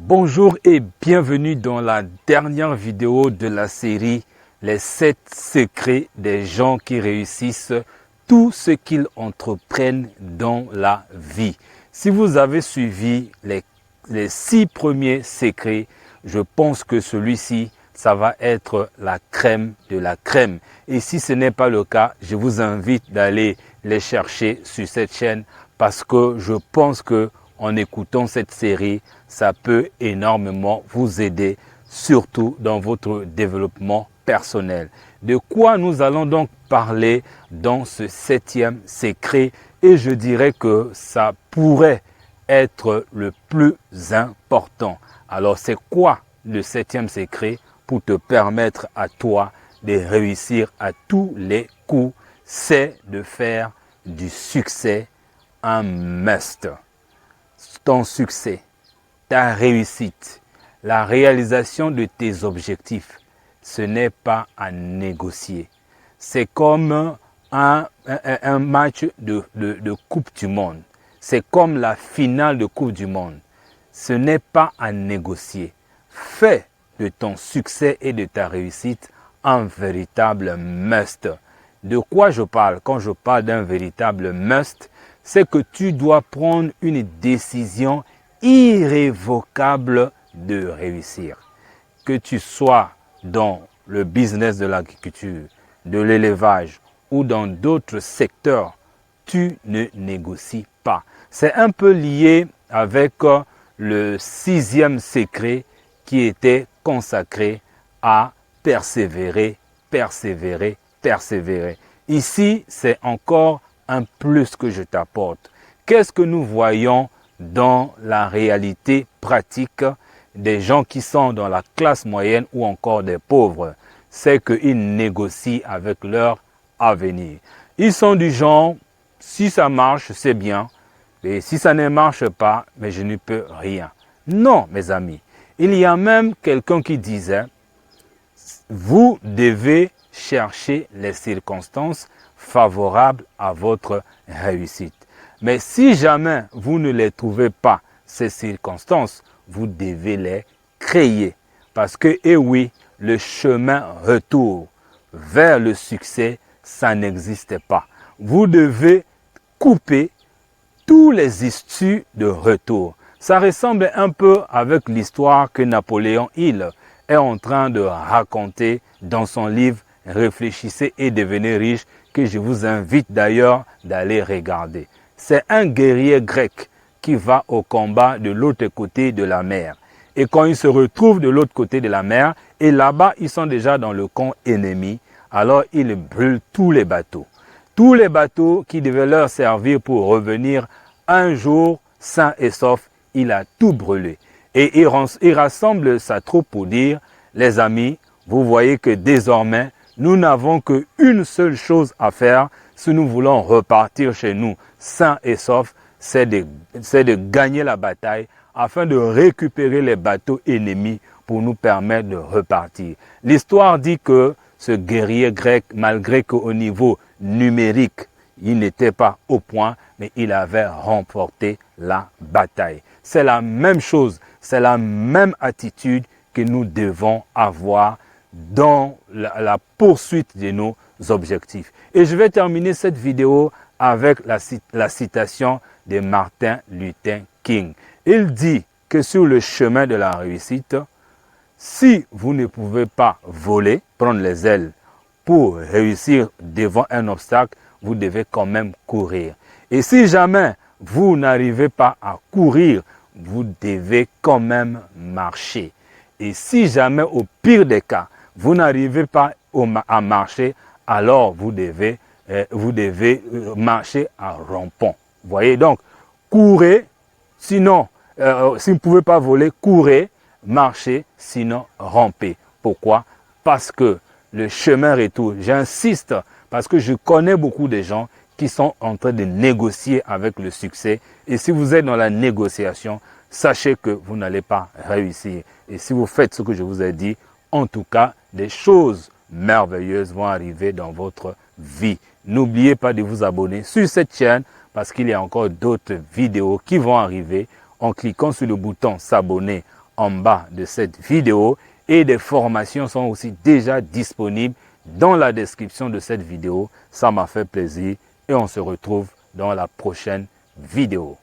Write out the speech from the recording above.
Bonjour et bienvenue dans la dernière vidéo de la série Les 7 secrets des gens qui réussissent tout ce qu'ils entreprennent dans la vie. Si vous avez suivi les 6 premiers secrets, je pense que celui-ci, ça va être la crème de la crème. Et si ce n'est pas le cas, je vous invite d'aller les chercher sur cette chaîne parce que je pense que en écoutant cette série, ça peut énormément vous aider, surtout dans votre développement personnel. De quoi nous allons donc parler dans ce 7e secret? Et je dirais que ça pourrait être le plus important. Alors, c'est quoi le 7e secret pour te permettre à toi de réussir à tous les coups? C'est de faire du succès un must. Ton succès, ta réussite, la réalisation de tes objectifs, ce n'est pas à négocier. C'est comme un match de Coupe du Monde. C'est comme la finale de Coupe du Monde. Ce n'est pas à négocier. Fais de ton succès et de ta réussite un véritable must. De quoi je parle? Quand je parle d'un véritable must, c'est que tu dois prendre une décision irrévocable de réussir. Que tu sois dans le business de l'agriculture, de l'élevage ou dans d'autres secteurs, tu ne négocies pas. C'est un peu lié avec le 6e secret qui était consacré à persévérer, persévérer, persévérer. Ici, c'est encore un plus que je t'apporte. Qu'est-ce que nous voyons dans la réalité pratique des gens qui sont dans la classe moyenne ou encore des pauvres? C'est qu'ils négocient avec leur avenir. Ils sont du genre, si ça marche, c'est bien. Et si ça ne marche pas, mais je ne peux rien. Non, mes amis. Il y a même quelqu'un qui disait, vous devez chercher les circonstances favorables à votre réussite. Mais si jamais vous ne les trouvez pas, ces circonstances, vous devez les créer. Parce que, eh oui, le chemin retour vers le succès, ça n'existe pas. Vous devez couper tous les issues de retour. Ça ressemble un peu avec l'histoire que Napoléon Hill est en train de raconter dans son livre « Réfléchissez et devenez riche » que je vous invite d'ailleurs d'aller regarder. C'est un guerrier grec qui va au combat de l'autre côté de la mer. Et quand il se retrouve de l'autre côté de la mer, et là-bas, ils sont déjà dans le camp ennemi, alors il brûle tous les bateaux. Tous les bateaux qui devaient leur servir pour revenir un jour sain et sauf, il a tout brûlé. Et il rassemble sa troupe pour dire, les amis, vous voyez que désormais, nous n'avons qu'une seule chose à faire si nous voulons repartir chez nous sains et saufs, c'est de gagner la bataille afin de récupérer les bateaux ennemis pour nous permettre de repartir. L'histoire dit que ce guerrier grec, malgré qu'au niveau numérique, il n'était pas au point, mais il avait remporté la bataille. C'est la même chose, c'est la même attitude que nous devons avoir dans la poursuite de nos objectifs. Et je vais terminer cette vidéo avec la citation de Martin Luther King. Il dit que sur le chemin de la réussite, si vous ne pouvez pas voler, prendre les ailes pour réussir devant un obstacle, vous devez quand même courir. Et si jamais vous n'arrivez pas à courir, vous devez quand même marcher. Et si jamais au pire des cas, vous n'arrivez pas à marcher, alors vous devez marcher à rampant. Vous voyez donc, courez, sinon, si vous ne pouvez pas voler, courez, marchez, sinon rampez. Pourquoi? Parce que le chemin retour, j'insiste, parce que je connais beaucoup de gens qui sont en train de négocier avec le succès. Et si vous êtes dans la négociation, sachez que vous n'allez pas réussir. Et si vous faites ce que je vous ai dit, en tout cas, des choses merveilleuses vont arriver dans votre vie. N'oubliez pas de vous abonner sur cette chaîne parce qu'il y a encore d'autres vidéos qui vont arriver en cliquant sur le bouton s'abonner en bas de cette vidéo et des formations sont aussi déjà disponibles dans la description de cette vidéo. Ça m'a fait plaisir et on se retrouve dans la prochaine vidéo.